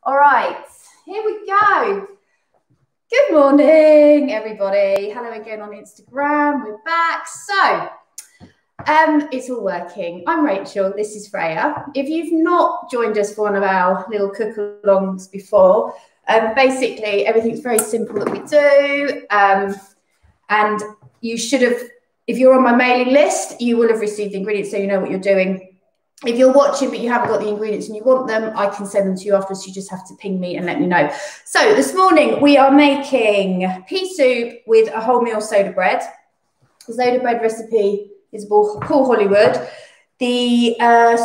All right, here we go. Good morning, everybody. Hello again on Instagram. We're back. So, it's all working. I'm Rachel. This is Freya. If you've not joined us for one of our little cook-alongs before, basically everything's very simple that we do. And you should have, if you're on my mailing list, you will have received the ingredients so you know what you're doing. If you're watching but you haven't got the ingredients and you want them, I can send them to you afterwards. You just have to ping me and let me know. So this morning we are making pea soup with a wholemeal soda bread. The soda bread recipe is Paul Hollywood. The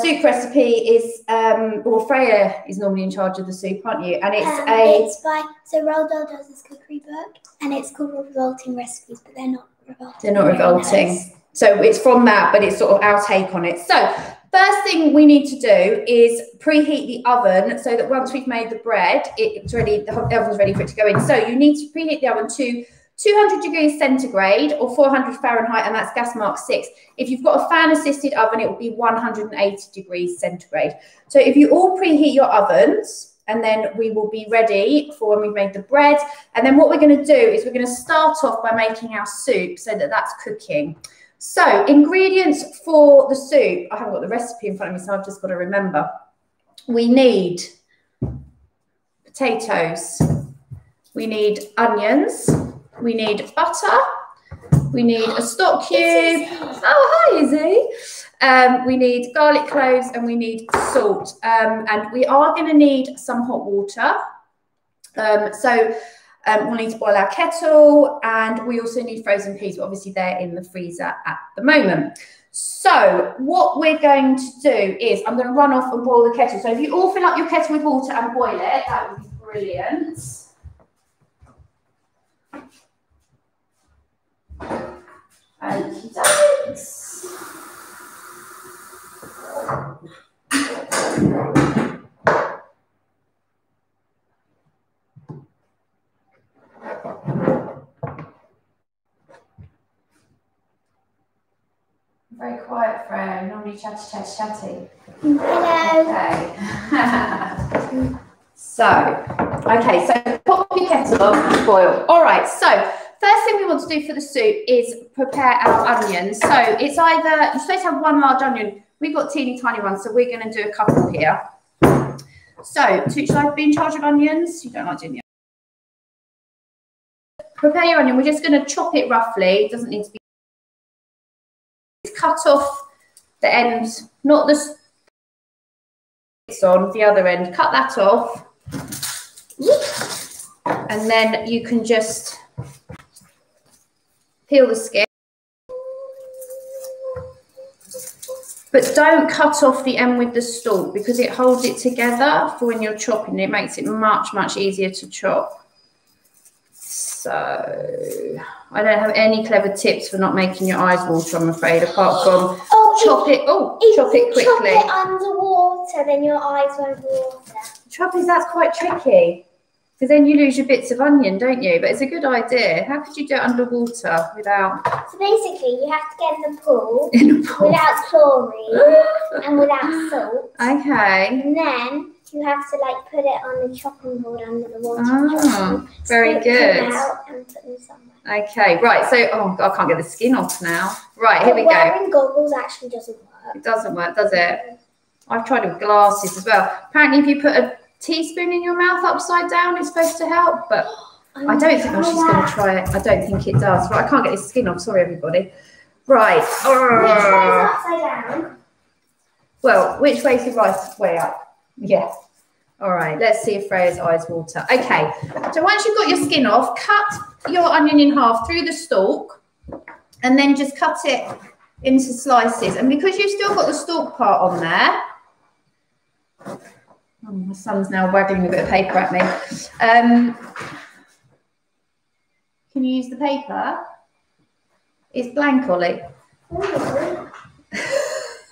soup recipe is, well, Freya is normally in charge of the soup, aren't you? And it's so Roald Dahl does this cookery book, and it's called Revolting Recipes, but they're not revolting. They're not revolting. So it's from that, but it's sort of our take on it. So first thing we need to do is preheat the oven so that once we've made the bread, it's ready, the oven's ready for it to go in. So you need to preheat the oven to 200 degrees centigrade or 400 Fahrenheit, and that's gas mark 6. If you've got a fan assisted oven, it will be 180 degrees centigrade. So if you all preheat your ovens, and then we will be ready for when we've made the bread. And then what we're going to do is we're going to start off by making our soup so that that's cooking. So ingredients for the soup, I haven't got the recipe in front of me, so I've just got to remember. We need potatoes, we need onions, we need butter, we need a stock cube. Oh, hi, Izzy. We need garlic cloves and we need salt. And we are going to need some hot water. We'll need to boil our kettle, and we also need frozen peas, but obviously they're in the freezer at the moment. So what we're going to do is I'm going to run off and boil the kettle. So if you all fill up your kettle with water and boil it, that would be brilliant. Very quiet, Freya. Normally chatty. Hello. Okay. So pop your kettle on and boil. All right, so first thing we want to do for the soup is prepare our onions. So it's either, you're supposed to have one large onion. We've got teeny tiny ones, so we're going to do a couple here. So, should I be in charge of onions? You don't like doing the onions. Prepare your onion. We're just going to chop it roughly. It doesn't need to be. Cut off the ends, not the it's on the other end. Cut that off, and then you can just peel the skin. But don't cut off the end with the stalk because it holds it together for when you're chopping. It makes it much easier to chop. So I don't have any clever tips for not making your eyes water, I'm afraid, apart from chop it quickly. Chop it underwater, then your eyes won't water. The trouble is that's quite tricky because then you lose your bits of onion, don't you? But it's a good idea. How could you do it underwater without? So basically, you have to get in the pool, without chlorine and without salt. Okay. And then you have to put it on the chopping board under the water. Oh, very good. Out and put them somewhere. Okay, right. So, I can't get the skin off now. Right, here we go. Wearing goggles actually doesn't work. It doesn't work, does it? I've tried with glasses as well. Apparently, if you put a teaspoon in your mouth upside down, it's supposed to help, but I don't think she's going to try it. I don't think it does. Right, I can't get the skin off. Sorry, everybody. Right. Which way is upside down? Well, which way is the right way up? Yeah. All right, let's see if Freya's eyes water. Okay, so once you've got your skin off, cut your onion in half through the stalk and then just cut it into slices. And because you've still got the stalk part on there, oh, my son's now waggling a bit of paper at me. Can you use the paper? It's blank, Ollie.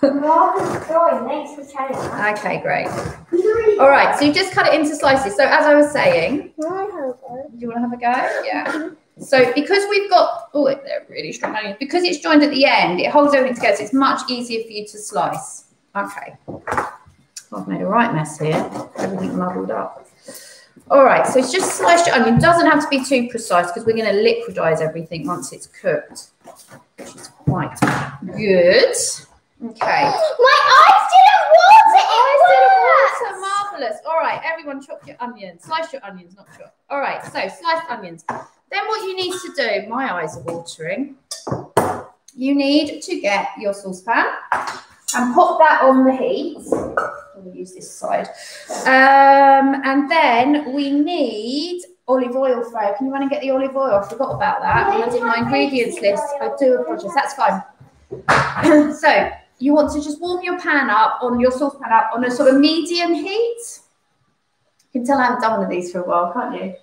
Okay, great. All right, so you just cut it into slices. So as I was saying, do you want to have a go? Yeah. So because we've got, oh, they're really strong onions. Because it's joined at the end, it holds everything together, so it's much easier for you to slice. Okay. I've made a right mess here. Everything muddled up. All right, so it's just sliced your onion. It doesn't have to be too precise because we're going to liquidize everything once it's cooked, which is quite good. Okay. My eyes didn't water. Marvelous. All right, everyone, chop your onions. Slice your onions, not chop. All right, so sliced onions. Then what you need to do, my eyes are watering. You need to get your saucepan and pop that on the heat. We'll use this side. And then we need olive oil, Freya. Can you run and get the olive oil? I forgot about that when I did my ingredients list. I do apologize. That's fine. So you want to just warm your pan up, on your saucepan up, on a sort of medium heat. You can tell I haven't done one of these for a while, can't you?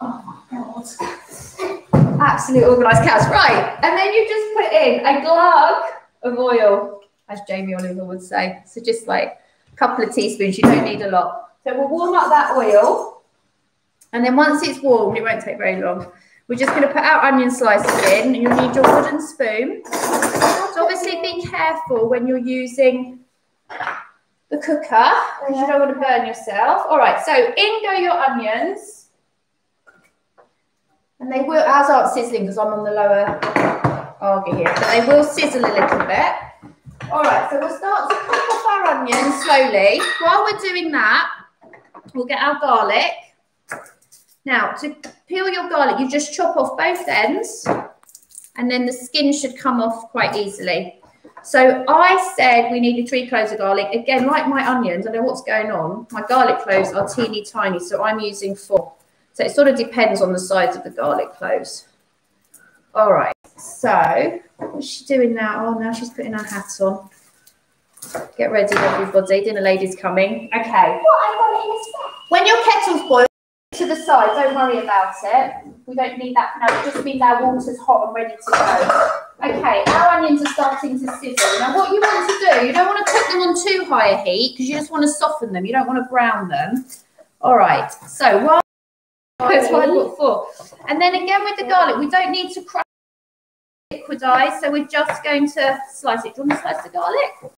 Oh my God. Absolute organised chaos. Right. And then you just put in a glug of oil, as Jamie Oliver would say. So just like a couple of teaspoons. You don't need a lot. So we'll warm up that oil. And then once it's warmed, it won't take very long. We're just going to put our onion slices in. You'll need your wooden spoon. So obviously be careful when you're using the cooker because you don't want to burn yourself. All right, so in go your onions. And they will, ours aren't sizzling because I'm on the lower arga here, but they will sizzle a little bit. All right, so we'll start to cook off our onions slowly. While we're doing that, we'll get our garlic. Now, to peel your garlic, you just chop off both ends and then the skin should come off quite easily. So I said we needed 3 cloves of garlic. Again, like my onions, I don't know what's going on. My garlic cloves are teeny tiny, so I'm using 4. So it sort of depends on the size of the garlic cloves. All right, so what's she doing now? Oh, now she's putting her hat on. Get ready, everybody. Dinner lady's coming. Okay. When your kettle's boiled, to the side, don't worry about it. We don't need that for now. It just means our water's hot and ready to go. Okay, our onions are starting to sizzle. Now, what you want to do, you don't want to cook them on too high a heat because you just want to soften them. You don't want to brown them. All right, so while that's why I put 4. And then again with the garlic, we don't need to crush liquidize, so we're just going to slice it. Do you want to slice the garlic?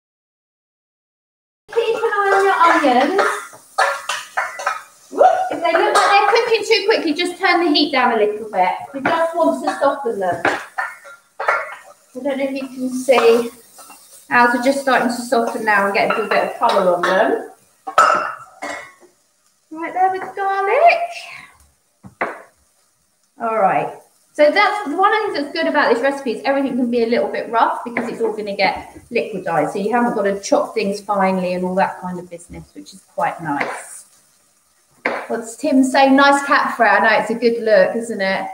Keep an eye on your onions. If they look like they're cooking too quickly, just turn the heat down a little bit. We just want to soften them. I don't know if you can see. Ours are just starting to soften now and getting a bit of colour on them. Right there with the garlic. All right. So that's one of the things that's good about this recipe is everything can be a little bit rough because it's all going to get liquidized. So you haven't got to chop things finely and all that kind of business, which is quite nice. What's Tim saying? Nice cat fur. I know it's a good look, isn't it?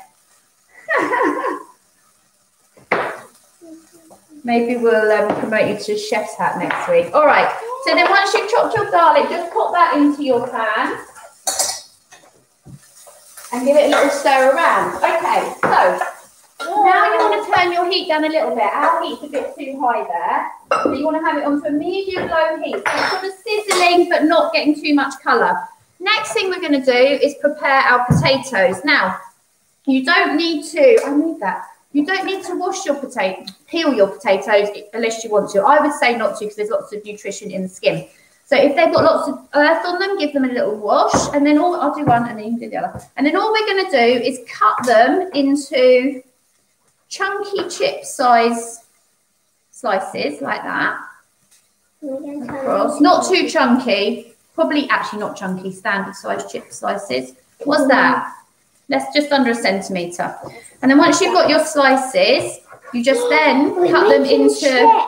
Maybe we'll promote you to chef's hat next week. All right. So then once you've chopped your garlic, just pop that into your pan. And give it a little stir around. Okay, so now you want to turn your heat down a little bit. Our heat's a bit too high there. So you want to have it on to a medium-low heat. So it's sort of sizzling but not getting too much colour. Next thing we're going to do is prepare our potatoes. Now, you don't need to, you don't need to peel your potatoes unless you want to. I would say not to because there's lots of nutrition in the skin. So if they've got lots of earth on them, give them a little wash. And then I'll do one and then you can do the other. And then all we're going to do is cut them into chunky chip size slices like that. Across. Not too chunky. Probably actually not chunky, standard size chip slices. What's that? That's just under 1 centimetre. And then once you've got your slices, you just then cut them into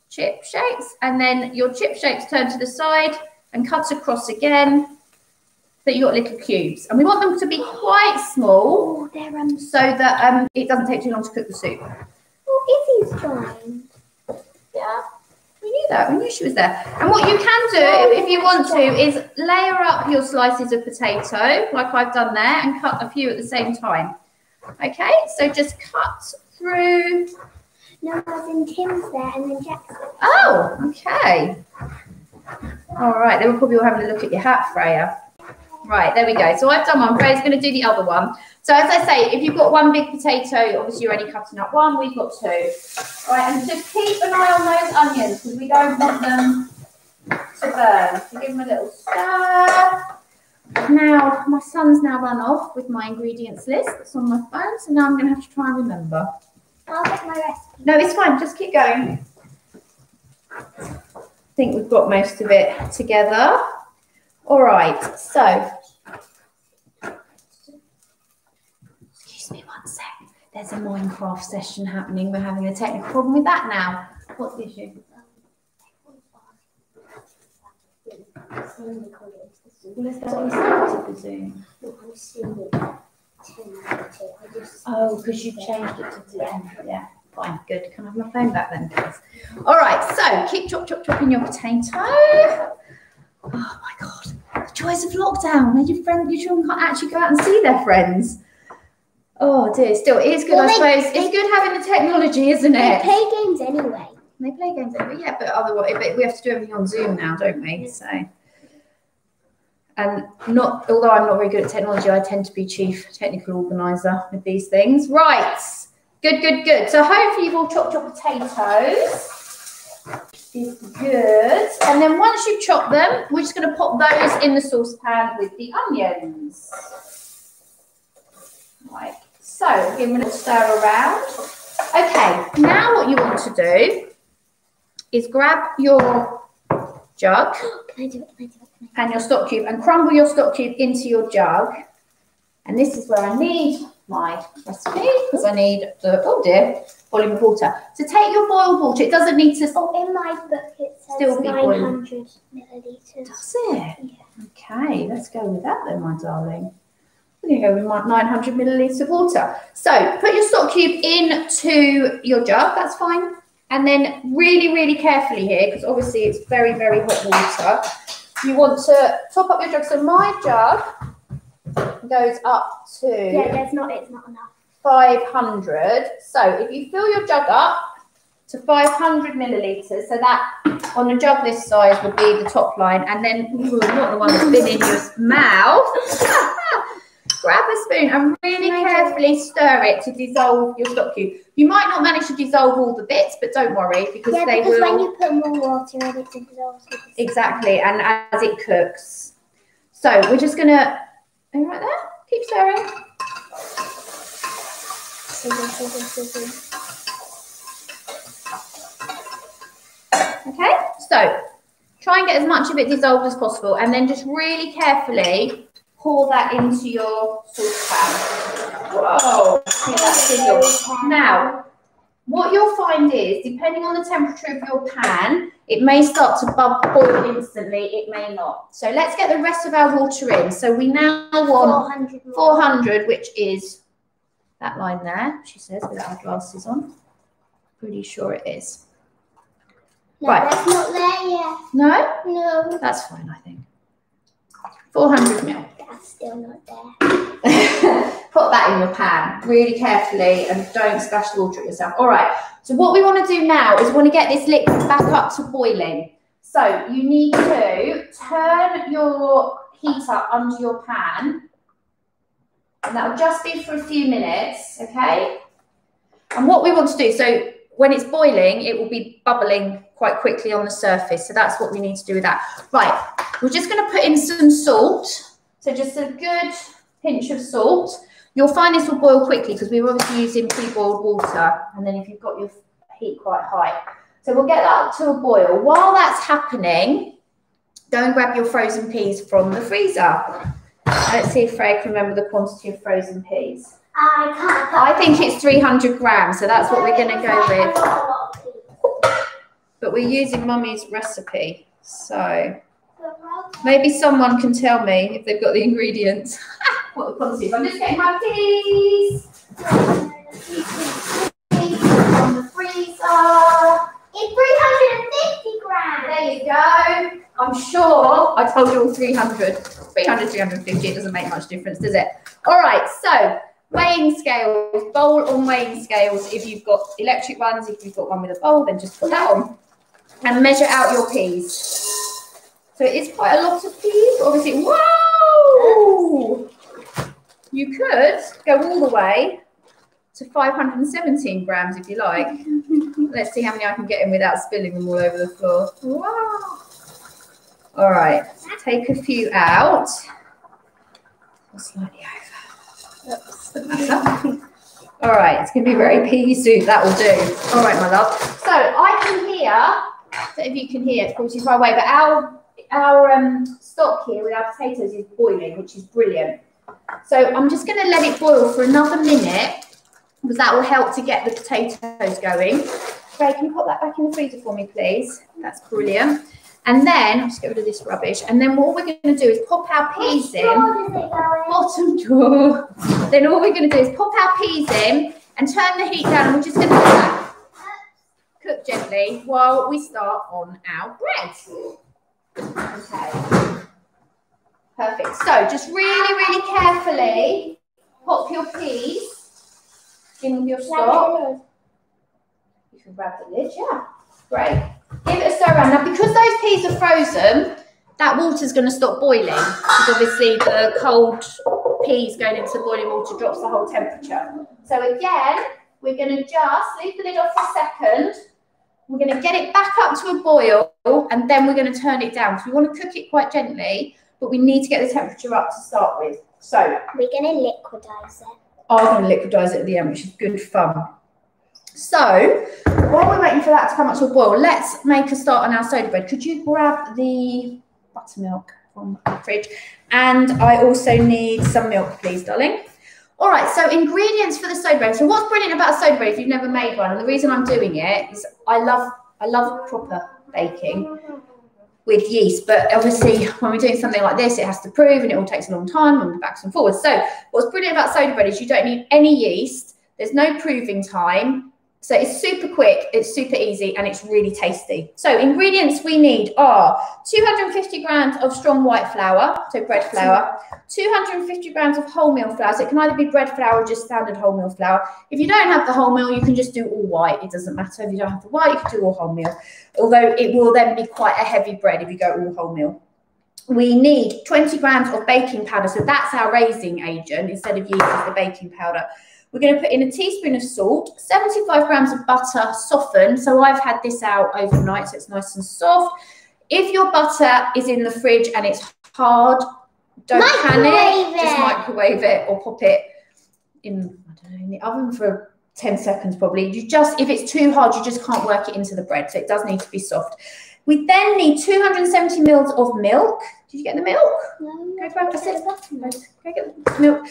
chip shapes, and then your chip shapes turn to the side and cut across again so you've got little cubes, and we want them to be quite small so that it doesn't take too long to cook the soup. Oh, Izzy's joined. Yeah, we knew that. We knew she was there. And what you can do if you want to is layer up your slices of potato like I've done there and cut a few at the same time. Okay, so just cut through. No, as in Tim's there and then Jack's there. Oh, okay. All right, they were probably all having a look at your hat, Freya. Right, there we go. So I've done one. Freya's going to do the other one. So as I say, if you've got one big potato, obviously you're only cutting up one. We've got 2. All right, and just keep an eye on those onions because we don't want them to burn. So give them a little stir. Now, my son's now run off with my ingredients list that's on my phone, so now I'm going to have to try and remember. I'll get my recipe. No, it's fine, just keep going. I think we've got most of it together. All right, so. Excuse me one sec. There's a Minecraft session happening. We're having a technical problem with that now. What's the issue? Well, is that what you started the Zoom? Oh, because you've changed it to 10. Yeah, fine, good. Can I have my phone back then, please? All right, so keep chopping your potato. Oh my God, the joys of lockdown. Your children can't actually go out and see their friends. Oh dear, still, it is good, well, I suppose. It's good having the technology, isn't it? They play games anyway. They play games anyway, yeah, but otherwise, we have to do everything on Zoom now, don't we? So. And although I'm not very good at technology, I tend to be chief technical organizer with these things. Right, good. So hopefully you've all chopped your potatoes. Is good. And then once you've chopped them, we're just going to pop those in the saucepan with the onions. Right, so give them a little stir around. Okay, now what you want to do is grab your jug. Can I do it? And your stock cube, and crumble your stock cube into your jug. And this is where I need my recipe, because I need the, oh dear, volume of water. So take your boiled water. It doesn't need to. Oh, in my book it says still be 900 millilitres. Does it? Yeah. Okay, let's go with that then, my darling. We're going to go with my 900 millilitres of water. So put your stock cube into your jug. That's fine. And then really, really carefully here, because obviously it's very, very hot water. You want to top up your jug. So my jug goes up to it's not enough. 500. So if you fill your jug up to 500 millilitres, so that on a jug this size would be the top line, and then not the one that's been in your mouth. Grab a spoon and really carefully stir it to dissolve your stock cube. You might not manage to dissolve all the bits, but don't worry, because they will. When you put more water in, it dissolves. Exactly, and as it cooks. So we're just going to, are you right there? Keep stirring. Okay, so try and get as much of it dissolved as possible, and then just really carefully pour that into your saucepan. Whoa! Now, what you'll find is, depending on the temperature of your pan, it may start to boil instantly, it may not. So let's get the rest of our water in. So we now want 400, which is that line there, she says, without her glasses on. Pretty sure it is. No, right. That's not there yet. No? No. That's fine, I think. 400 ml. That's still not there. Put that in your pan really carefully and don't splash the water at yourself. All right, so what we want to do now is we want to get this liquid back up to boiling. So you need to turn your heat up under your pan, and that will just be for a few minutes, okay? And what we want to do, so when it's boiling, it will be bubbling quite quickly on the surface. So that's what we need to do with that. Right, we're just going to put in some salt. So just a good pinch of salt. You'll find this will boil quickly because we're obviously using pre-boiled water. And then if you've got your heat quite high. So we'll get that up to a boil. While that's happening, go and grab your frozen peas from the freezer. Let's see if Freya can remember the quantity of frozen peas. I can't. I think it's 300 grams, so that's what we're going to go with. But we're using Mummy's recipe, so maybe someone can tell me if they've got the ingredients. What the quantity is. I'm just getting my peas from the freezer. It's 350 grams. There you go. I'm sure I told you all 300. 300, 350, it doesn't make much difference, does it? All right, so weighing scales, bowl on weighing scales. If you've got electric ones, if you've got one with a bowl, then just put that on and measure out your peas. So it is quite a lot of peas. Obviously, whoa! You could go all the way to 517 grams if you like. Let's see how many I can get in without spilling them all over the floor. Wow! All right, take a few out. Slightly over. Oops. All right, it's going to be very pea soup. That will do. All right, my love. So I can hear, I don't know if you can hear, it's probably too far away, but our stock here with our potatoes is boiling, which is brilliant. So I'm just going to let it boil for another minute because that will help to get the potatoes going. Ray, can you put that back in the freezer for me, please? That's brilliant. And then, I'll just get rid of this rubbish. And then what we're going to do is pop our peas in. Bottom drawer. Then all we're going to do is pop our peas in and turn the heat down. And we're just going to cook gently while we start on our bread. Okay. Perfect. So just really, really carefully pop your peas in with your stock. You can grab the lid, yeah. Great. Give it a stir around. Now, because those peas are frozen, that water's going to stop boiling. Because obviously the cold peas going into boiling water drops the whole temperature. So again, we're going to just leave the lid off for a second. We're going to get it back up to a boil, and then we're going to turn it down. So we want to cook it quite gently, but we need to get the temperature up to start with. So we're going to liquidize it. I'm going to liquidize it at the end, which is good fun. So while we're waiting for that to come up to a boil, let's make a start on our soda bread. Could you grab the buttermilk from the fridge? And I also need some milk, please, darling. All right, so ingredients for the soda bread. So what's brilliant about a soda bread if you've never made one, and the reason I'm doing it is I love proper baking with yeast, but obviously when we're doing something like this, it has to prove and it all takes a long time and backs and forwards. So what's brilliant about soda bread is you don't need any yeast. There's no proving time. So it's super quick, it's super easy, and it's really tasty. So ingredients we need are 250 grams of strong white flour, so bread flour, 250 grams of wholemeal flour. So it can either be bread flour or just standard wholemeal flour. If you don't have the wholemeal, you can just do all white. It doesn't matter. If you don't have the white, you can do all wholemeal. Although it will then be quite a heavy bread if you go all wholemeal. We need 20 grams of baking powder. So that's our raising agent. Instead of yeast, it's the baking powder. We're going to put in a teaspoon of salt, 75 grams of butter softened. So I've had this out overnight, so it's nice and soft. If your butter is in the fridge and it's hard, don't panic. Just microwave it or pop it in, I don't know, in the oven for 10 seconds probably. If it's too hard, you just can't work it into the bread. So it does need to be soft. We then need 270 mils of milk. Did you get the milk? No. Go grab the Go get the milk.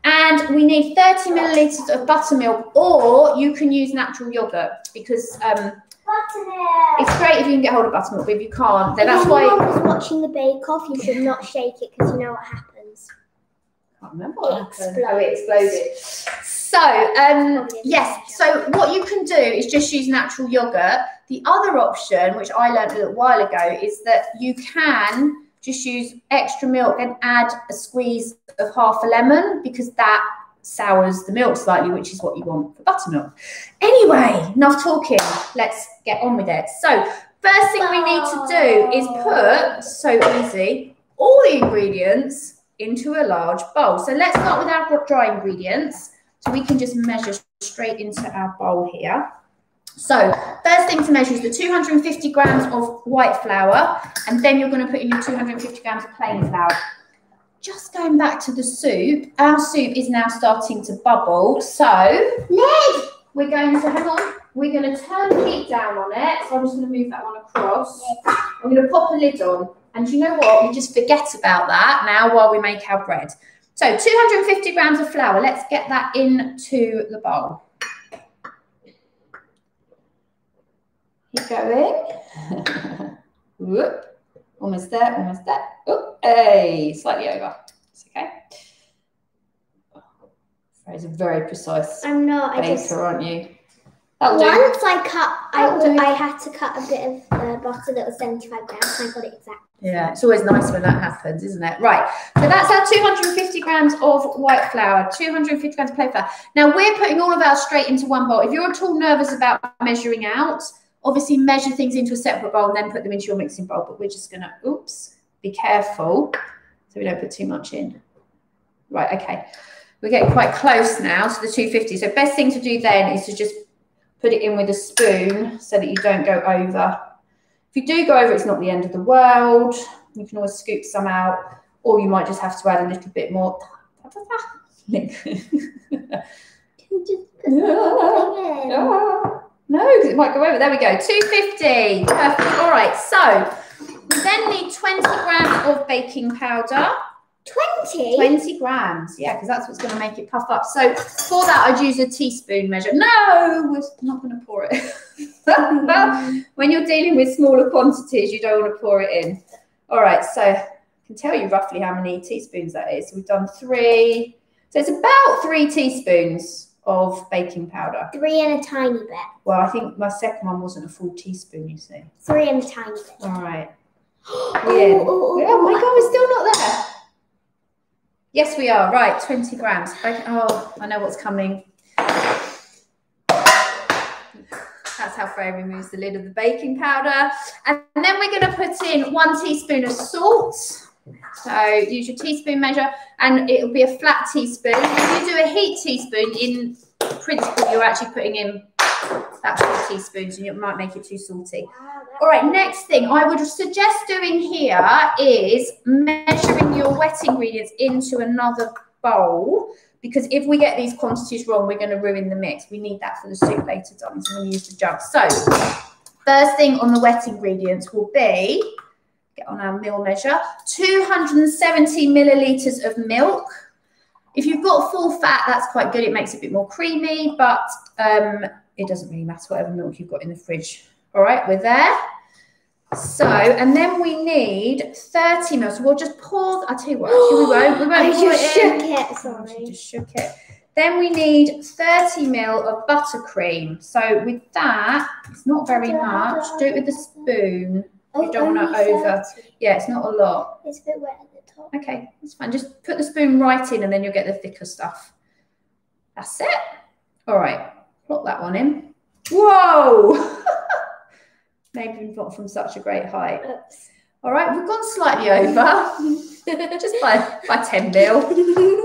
And we need 30 millilitres of buttermilk, or you can use natural yogurt because it's great if you can get hold of buttermilk, but if you can't, then that's why. When I was watching the Bake Off, you should not shake it because you know what happens. I can't remember what happened. Oh, it exploded. So, yes, so what you can do is just use natural yogurt. The other option, which I learned a little while ago, is that you can just use extra milk and add a squeeze of half a lemon because that sours the milk slightly, which is what you want for buttermilk. Anyway, enough talking. Let's get on with it. So first thing we need to do is put, so easy, all the ingredients into a large bowl. So let's start with our dry ingredients. So we can just measure straight into our bowl here. So first thing to measure is the 250 grams of white flour, and then you're going to put in your 250 grams of plain flour. Just going back to the soup, our soup is now starting to bubble. So we're going to, hang on, we're going to turn the heat down on it. So I'm just going to move that one across. I'm going to pop a lid on. And you know what? We just forget about that now while we make our bread. So 250 grams of flour. Let's get that into the bowl. Keep going. Whoop. Almost there, almost there. Oh, hey, slightly over. It's okay. Fraser, very precise. I'm not. Baker, aren't you? Once I had to cut a bit of butter that was 75 grams, and I got it exact. Yeah, it's always nice when that happens, isn't it? Right, so that's our 250 grams of white flour, 250 grams of plain flour. Now, we're putting all of ours straight into one bowl. If you're at all nervous about measuring out, obviously measure things into a separate bowl and then put them into your mixing bowl. But we're just going to, oops, be careful so we don't put too much in. Right, okay. We're getting quite close now to the 250. So best thing to do then is to just put it in with a spoon so that you don't go over. If you do go over, it's not the end of the world. You can always scoop some out, or you might just have to add a little bit more. No, because it might go over. There we go. 250. Perfect. All right. So we then need 20 grams of baking powder. 20? 20 grams. Yeah, because that's what's going to make it puff up. So for that, I'd use a teaspoon measure. No, we're not going to pour it. When you're dealing with smaller quantities, you don't want to pour it in. All right. So I can tell you roughly how many teaspoons that is. We've done 3. So it's about 3 teaspoons of baking powder. 3 and a tiny bit. Well, I think my second one wasn't a full teaspoon, you see. 3 and a tiny bit. All right. Oh my God, we're still not there. Yes, we are. Right, 20 grams. Oh, I know what's coming. That's how Freya removes the lid of the baking powder. And then we're going to put in 1 teaspoon of salt. So use your teaspoon measure, and it'll be a flat teaspoon. If you do a heat teaspoon, in principle, you're actually putting in that 4 teaspoons, and it might make it too salty. All right, next thing I would suggest doing here is measuring your wet ingredients into another bowl, because if we get these quantities wrong, we're going to ruin the mix. We need that for the soup later, darling, so I'm going to use the jug. So first thing on the wet ingredients will be, get on our meal measure, 270 millilitres of milk. If you've got full fat, that's quite good. It makes it a bit more creamy, but it doesn't really matter whatever milk you've got in the fridge. All right, we're there. So, and then we need 30 ml. So we'll just pour, I'll tell you what, actually we won't I pour just it in. shook it, sorry. You just shook it. Then we need 30 ml of buttercream. So with that, it's not very much. Do it with a spoon. You don't want to over. Yeah, it's not a lot. It's a bit wet at the top. Okay, that's fine. Just put the spoon right in and then you'll get the thicker stuff. That's it. All right, plop that one in. Whoa! Maybe not from such a great height. Oops. All right, we've gone slightly over. Just by 10 mil.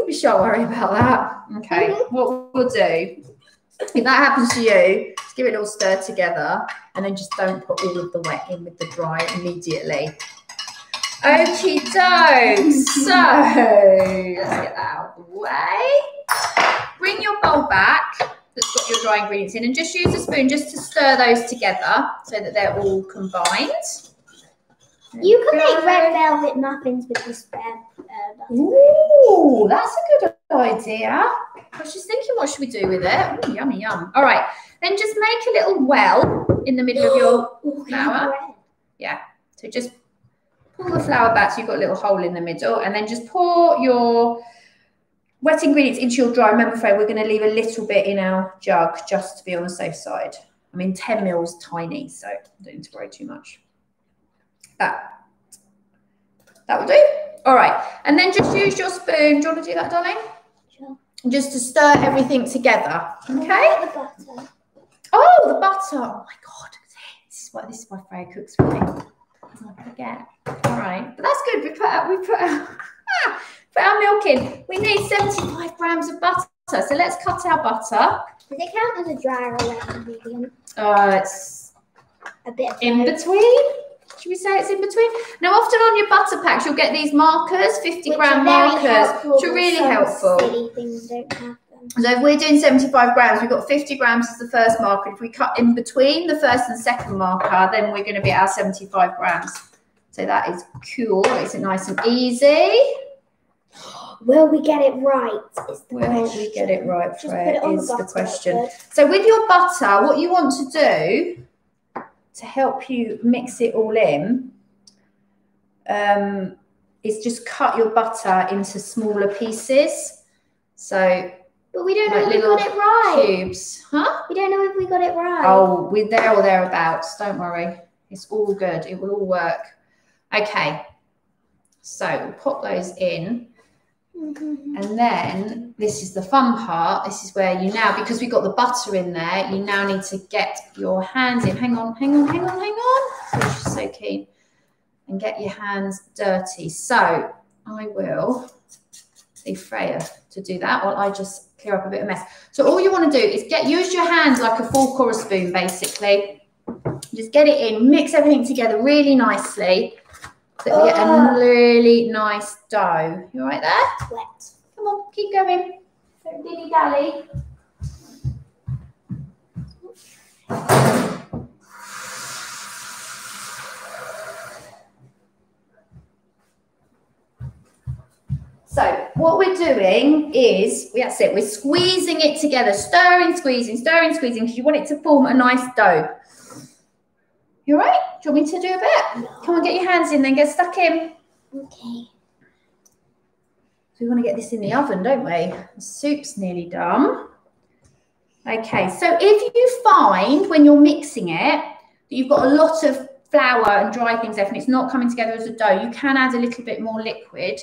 We shan't worry about that. Okay, what we'll do, if that happens to you, just give it a little stir together and then just don't put all of the wet in with the dry immediately. Okie doke. So let's get that out of the way. Bring your bowl back that's got your dry ingredients in and just use a spoon just to stir those together so that they're all combined. You can make red velvet muffins with this butter. Ooh, that's a good idea. I was just thinking, what should we do with it? Ooh, yummy, yum. All right, then just make a little well in the middle of your flour. Yeah, so just pull the flour back so you've got a little hole in the middle, and then just pour your wet ingredients into your dry. Remember, Freya, we're going to leave a little bit in our jug just to be on the safe side. I mean, 10 ml is tiny, so don't need to worry too much. That will do. All right, and then just use your spoon. Do you want to do that, darling? Sure. Just to stir everything together. Okay. The butter. Oh, the butter. Oh my God, this is why Freya cooks for me. I forget. All right, but that's good. We put our milk in. We need 75 grams of butter. So let's cut our butter. Does it count as a dry or wet ingredient? It's a bit of in between. Should we say it's in between? Now, often on your butter packs, you'll get these markers, 50-gram markers, which are really helpful. Silly things don't have them. So if we're doing 75 grams, we've got 50 grams as the first marker. If we cut in between the first and second marker, then we're going to be at our 75 grams. So that is cool. Makes it nice and easy. Will we get it right? Will we get it right, Freya, is the question. So with your butter, what you want to do to help you mix it all in is just cut your butter into smaller pieces. So, but we don't know if we got it right. Cubes, huh? We don't know if we got it right. Oh, we're there or thereabouts. Don't worry, it's all good. It will all work. Okay, so we'll pop those in. And then this is the fun part. This is where you now, because we've got the butter in there, you now need to get your hands in. Hang on. So she's so keen. And get your hands dirty. So I will leave Freya to do that while I just clear up a bit of mess. So all you want to do is use your hands like a fork or a spoon, basically. Just get it in, mix everything together really nicely. So that we get a really nice dough. You all right there? Wet. Come on, keep going. Don't dilly-dally. So what we're doing is, that's it, we're squeezing it together, stirring, squeezing, because you want it to form a nice dough. You all right? Do you want me to do a bit? No. Come on, get your hands in then, get stuck in. Okay. So we want to get this in the oven, don't we? The soup's nearly done. Okay, so if you find when you're mixing it that you've got a lot of flour and dry things left and it's not coming together as a dough, you can add a little bit more liquid.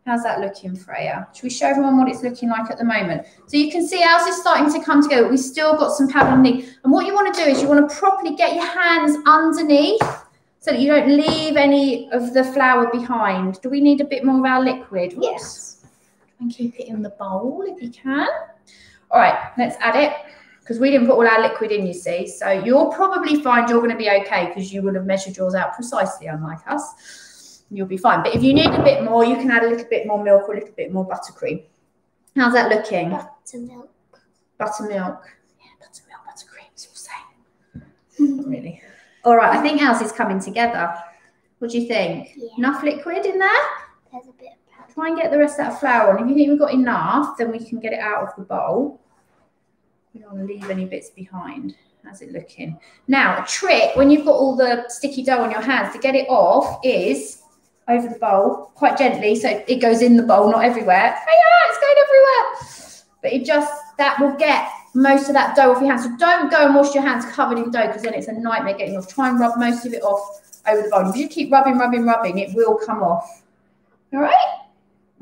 How's that looking, Freya? Should we show everyone what it's looking like at the moment? So you can see ours is starting to come together. We've still got some powder underneath. And what you want to do is you want to properly get your hands underneath so that you don't leave any of the flour behind. Do we need a bit more of our liquid? Yes. And keep it in the bowl if you can. All right, let's add it because we didn't put all our liquid in, you see. So you'll probably find you're going to be okay because you would have measured yours out precisely, unlike us. You'll be fine. But if you need a bit more, you can add a little bit more milk or a little bit more buttercream. How's that looking? Buttermilk. Buttermilk. Yeah, buttermilk, buttercream, it's all the same. Not really. All right, I think ours is coming together. What do you think? Yeah. Enough liquid in there? There's a bit of powder. Try and get the rest of that flour on. If you think we've got enough, then we can get it out of the bowl. We don't want to leave any bits behind. How's it looking? Now, a trick when you've got all the sticky dough on your hands to get it off is over the bowl quite gently so it goes in the bowl, not everywhere. It's going everywhere. But it just, that will get most of that dough off your hands. So don't go and wash your hands covered in dough because then it's a nightmare getting off. Try and rub most of it off over the bowl. If you keep rubbing, it will come off. All right?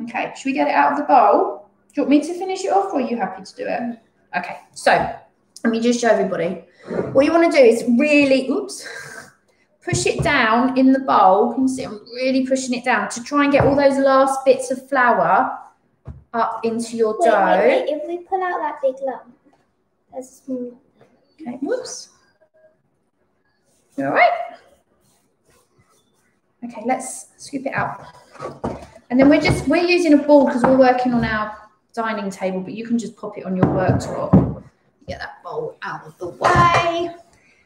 Okay, should we get it out of the bowl? Do you want me to finish it off or are you happy to do it? Okay, so let me just show everybody. What you want to do is really, push it down in the bowl. You can see I'm really pushing it down to try and get all those last bits of flour up into your dough. Wait. If we pull out that big lump, that's small. Okay, whoops. You all right? Okay, let's scoop it out. And then we're using a bowl because we're working on our dining table, but you can just pop it on your worktop. Get that bowl out of the way.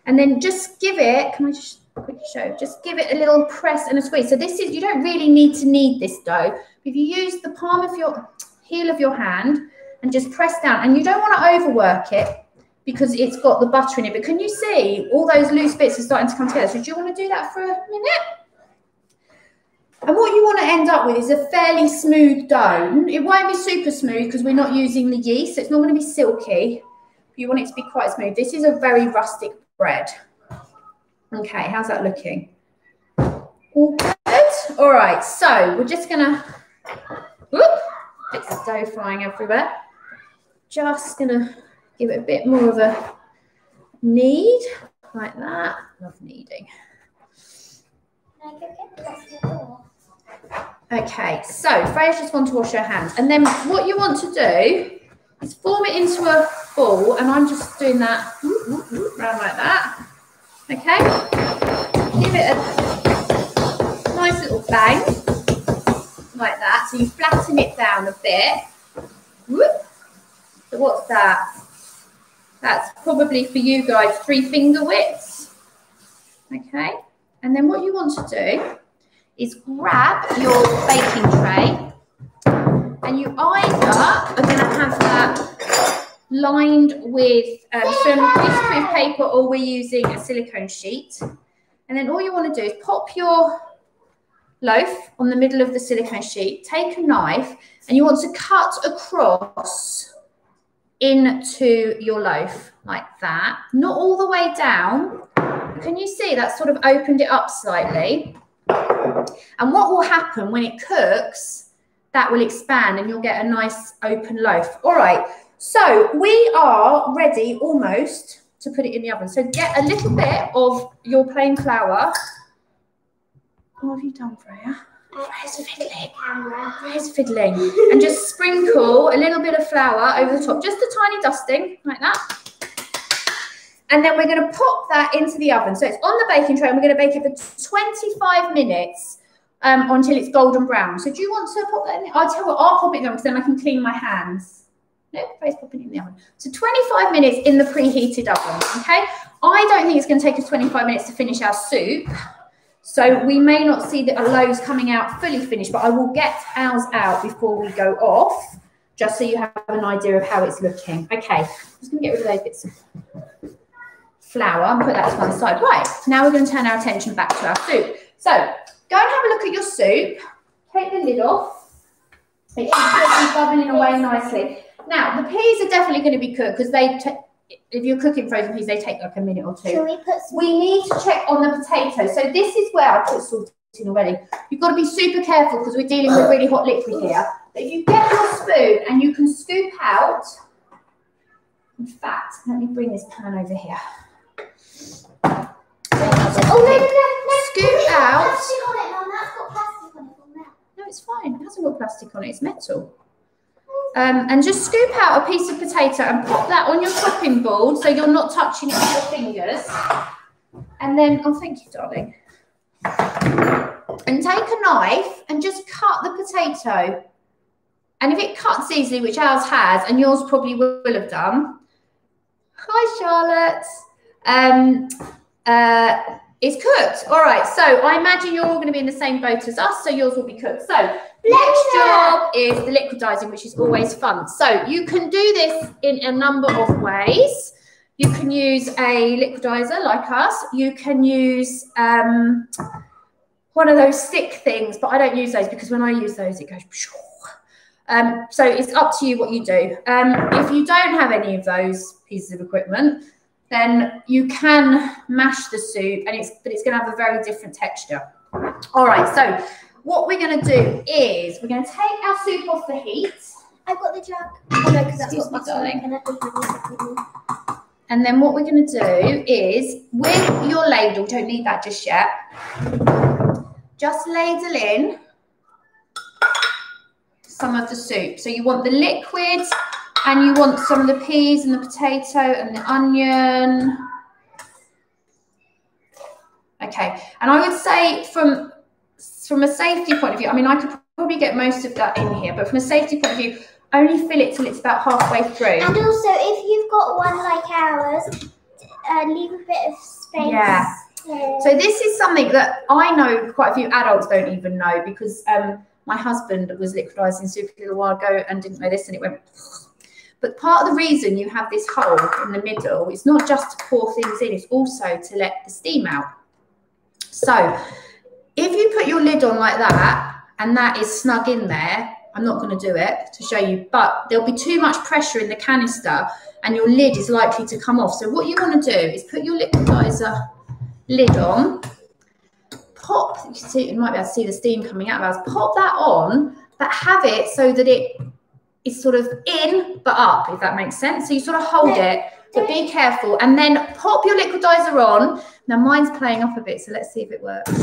And then just give it, can I just quickly show? Just give it a little press and a squeeze. So this is, you don't really need to knead this dough. If you use the palm of your heel of your hand and just press down, and you don't want to overwork it because it's got the butter in it. But can you see all those loose bits are starting to come together? So do you want to do that for a minute? And what you want to end up with is a fairly smooth dough. It won't be super smooth because we're not using the yeast. So it's not going to be silky. You want it to be quite smooth. This is a very rustic bread. Okay, how's that looking? All good? All right, so we're just gonna, bits of dough flying everywhere. Just gonna give it a bit more of a knead, like that. Love kneading. Okay, so Freya's just want to wash her hands. And then what you want to do is form it into a ball, and I'm just doing that around like that. Okay, give it a nice little bang, like that. So you flatten it down a bit. Whoop. So what's that? That's probably for you guys 3 finger widths. Okay, and then what you want to do is grab your baking tray, and you either are going to have that lined with some greaseproof paper, or we're using a silicone sheet. And then all you want to do is pop your loaf on the middle of the silicone sheet, take a knife, and you want to cut across into your loaf like that. Not all the way down. Can you see that sort of opened it up slightly? And what will happen when it cooks, that will expand and you'll get a nice open loaf. All right. So we are ready almost to put it in the oven. So get a little bit of your plain flour. What have you done, Freya? Freya's fiddling. Freya's fiddling. And just sprinkle a little bit of flour over the top. Just a tiny dusting, like that. And then we're going to pop that into the oven. So it's on the baking tray, and we're going to bake it for 25 minutes until it's golden brown. So do you want to pop that in? I'll tell you what, I'll pop it in because then I can clean my hands. No, face popping in the oven. So 25 minutes in the preheated oven, okay? I don't think it's going to take us 25 minutes to finish our soup. So we may not see the loaves coming out fully finished, but I will get ours out before we go off, just so you have an idea of how it's looking. Okay, I'm just going to get rid of those bits of flour and put that to one side. Right, now we're going to turn our attention back to our soup. So go and have a look at your soup. Take the lid off. It should be bubbling away nicely. Now, the peas are definitely going to be cooked because if you're cooking frozen peas, they take like a minute or two. Can we put some? We need to check on the potatoes. So this is where I put salt in already. You've got to be super careful because we're dealing with really hot liquid here. But if you get your spoon and you can scoop out, in fact, let me bring this pan over here. Oh, no. Scoop out. Plastic on it, Mum. That's got plastic on it. No, it's fine. It hasn't got plastic on it. It's metal. And just scoop out a piece of potato and pop that on your chopping board so you're not touching it with your fingers. And then, oh, thank you, darling. And take a knife and just cut the potato. And if it cuts easily, which ours has, and yours probably will have done. Hi, Charlotte. It's cooked. All right, so I imagine you're all going to be in the same boat as us, so yours will be cooked. So next job is the liquidizing, which is always fun. So you can do this in a number of ways. You can use a liquidizer like us. You can use one of those stick things, but I don't use those because when I use those, it goes. So it's up to you what you do. If you don't have any of those pieces of equipment, then you can mash the soup, but it's going to have a very different texture. All right, so what we're going to do is we're going to take our soup off the heat. I've got the jug. Oh, no, because that's what darling. And then what we're going to do is, with your ladle, don't need that just yet, just ladle in some of the soup. So you want the liquid, and you want some of the peas and the potato and the onion. Okay, and I would say from a safety point of view, I mean, I could probably get most of that in here, but from a safety point of view, only fill it till it's about halfway through. And also, if you've got one like ours, leave a bit of space. Yeah. So this is something that I know quite a few adults don't even know, because my husband was liquidizing soup a little while ago and didn't know this, and it went. But part of the reason you have this hole in the middle is not just to pour things in, it's also to let the steam out. So if you put your lid on like that, and that is snug in there, I'm not going to do it to show you, but there'll be too much pressure in the canister and your lid is likely to come off. So what you want to do is put your liquidizer lid on, pop, you can see, you might be able to see the steam coming out of ours, pop that on, but have it so that it is sort of in but up, if that makes sense. So you sort of hold it, but be careful, and then pop your liquidizer on. Now mine's playing up a bit, so let's see if it works. So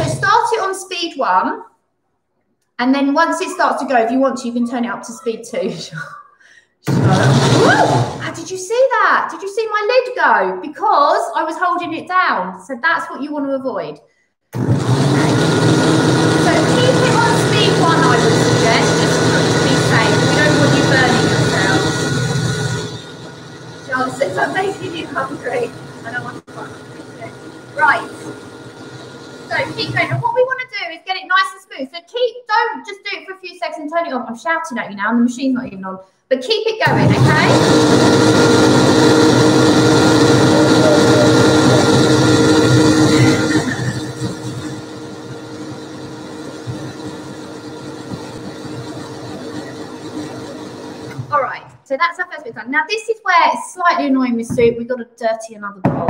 start it on speed 1, and then once it starts to go, if you want to, you can turn it up to speed 2. Oh, did you see that? Did you see my lid go? Because I was holding it down. So that's what you want to avoid. So keep it on speed 1, I would suggest, just to be safe. We don't want you burning yourself. John says, I'm making you hungry. I don't want to fuck. Right. So keep going. And what we want to do is get it nice and smooth. So don't just do it for a few seconds and turn it on. I'm shouting at you now and the machine's not even on. But keep it going, okay? All right, so that's our first bit done. Now this is where it's slightly annoying with soup. We've got to dirty another bowl.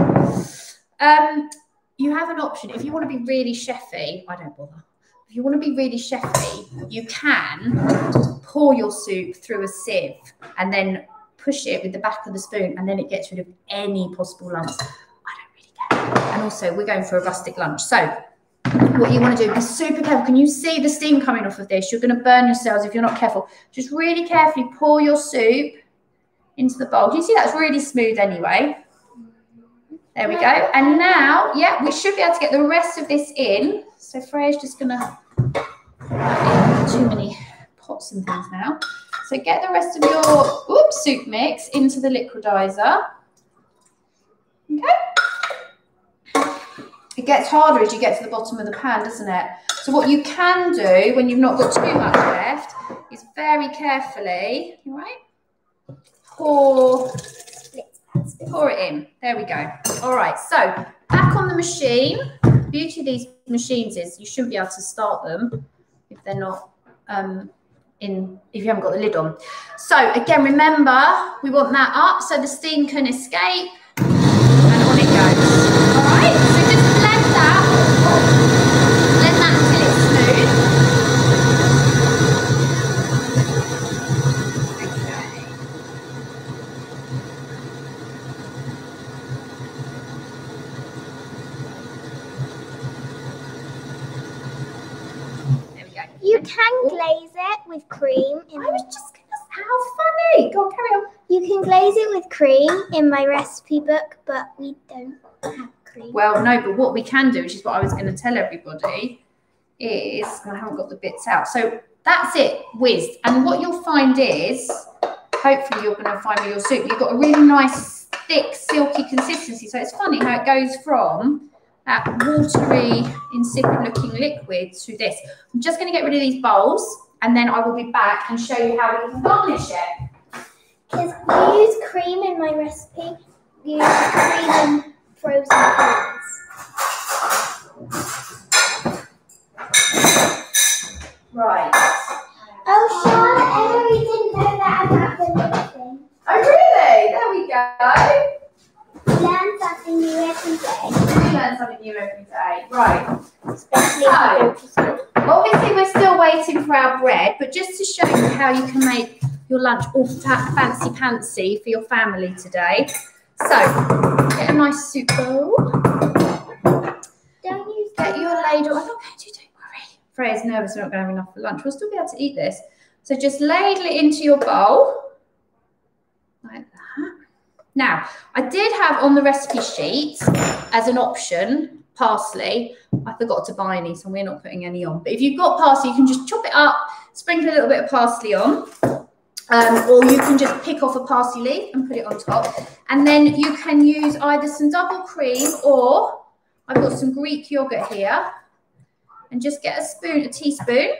You have an option. If you want to be really chefy, I don't bother. If you want to be really chefy, you can just pour your soup through a sieve and then push it with the back of the spoon, and then it gets rid of any possible lumps. I don't really care. And also, we're going for a rustic lunch. So what you want to do, be super careful. Can you see the steam coming off of this? You're going to burn yourselves if you're not careful. Just really carefully pour your soup into the bowl. Do you see that's really smooth anyway? There we go. And now, yeah, we should be able to get the rest of this in. So Freya's just gonna too many pots and things now. So get the rest of your soup mix into the liquidizer. Okay. It gets harder as you get to the bottom of the pan, doesn't it? So what you can do when you've not got too much left is very carefully, all right, pour it in. There we go. All right, so back on the machine. The beauty of these machines is you shouldn't be able to start them if they're not if you haven't got the lid on. So again, remember, we want that up so the steam can escape, and on it goes. All right, so just blend that until it's smooth. You can glaze it with cream. I was just going to say, how funny. Go on, carry on. You can glaze it with cream in my recipe book, but we don't have cream. Well, no, but what we can do, which is what I was going to tell everybody, is, I haven't got the bits out. So that's it, whizzed. And what you'll find is, hopefully you're going to find with your soup, you've got a really nice, thick, silky consistency. So it's funny how it goes from that watery, insipid looking liquid to this. I'm just going to get rid of these bowls and then I will be back and show you how we can garnish it. Because we use cream in my recipe, we use cream and frozen peas. Right. Oh, Charlotte, I really didn't know that about the lid thing. Oh, really? There we go. Learn something new every day. We learn something new every day. Right. Especially So, obviously we're still waiting for our bread, but just to show you how you can make your lunch all fancy-pantsy for your family today. So, get a nice soup bowl. Don't use Get your ladle. I'm not going to, don't worry. Freya's nervous we're not going to have enough for lunch. We'll still be able to eat this. So just ladle it into your bowl. Like that. Now, I did have on the recipe sheet as an option parsley. I forgot to buy any, so we're not putting any on. But if you've got parsley, you can just chop it up, sprinkle a little bit of parsley on. Or you can just pick off a parsley leaf and put it on top. And then you can use either some double cream or I've got some Greek yogurt here. And just get a teaspoon.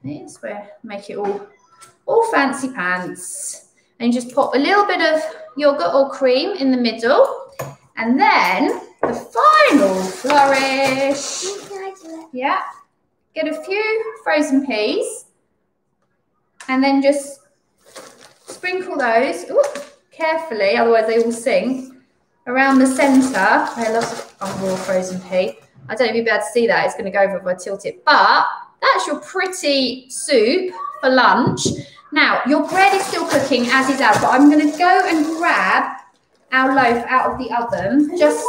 This where make it all fancy pants. And you just pop a little bit of yogurt or cream in the middle. And then the final flourish. Yeah. Get a few frozen peas. And then just sprinkle those carefully, otherwise they all sink, around the centre. I love raw frozen pea. I don't know if you'll be able to see that. It's going to go over if I tilt it. But that's your pretty soup for lunch. Now, your bread is still cooking, as is ours, but I'm going to go and grab our loaf out of the oven, just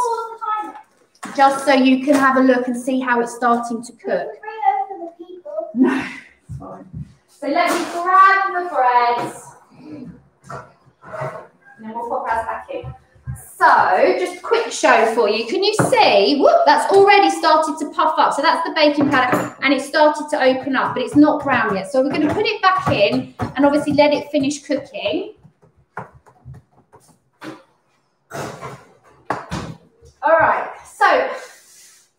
so you can have a look and see how it's starting to cook. No, fine. So let me grab the breads, and then we'll pop ours back in. So, just a quick show for you. Can you see, whoop, that's already started to puff up. So that's the baking powder, and it started to open up, but it's not brown yet. So we're going to put it back in, and obviously let it finish cooking. All right, so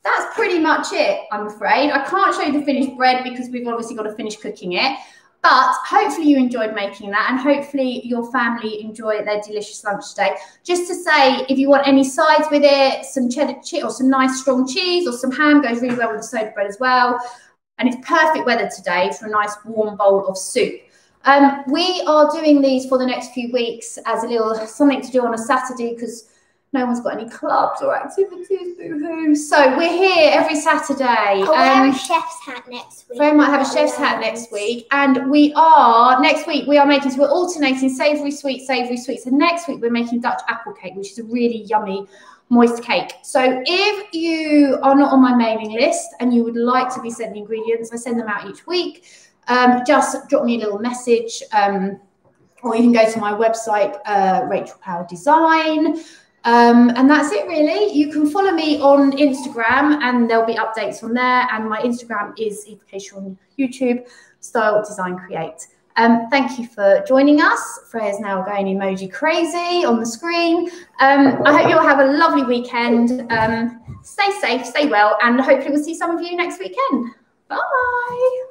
that's pretty much it, I'm afraid. I can't show you the finished bread because we've obviously got to finish cooking it. But hopefully you enjoyed making that, and hopefully your family enjoy their delicious lunch today. Just to say, if you want any sides with it, some cheddar cheese or some nice strong cheese or some ham goes really well with the soda bread as well. And it's perfect weather today for a nice warm bowl of soup. We are doing these for the next few weeks as a little something to do on a Saturday because no one's got any clubs or activities, boo-hoo. So we're here every Saturday. I'll wear a chef's hat next week. Freya might have a chef's hat next week. And next week we are making, so we're alternating savoury sweet. So next week we're making Dutch apple cake, which is a really yummy, moist cake. So if you are not on my mailing list and you would like to be sent the ingredients, I send them out each week. Just drop me a little message or you can go to my website, Rachel Power Design. And that's it really. You can follow me on Instagram and there'll be updates on there. And my Instagram is Eva K. Shaw on YouTube, Style Design Create. Thank you for joining us. Freya's now going emoji crazy on the screen. I hope you'll have a lovely weekend. Stay safe, stay well, and hopefully we'll see some of you next weekend. Bye.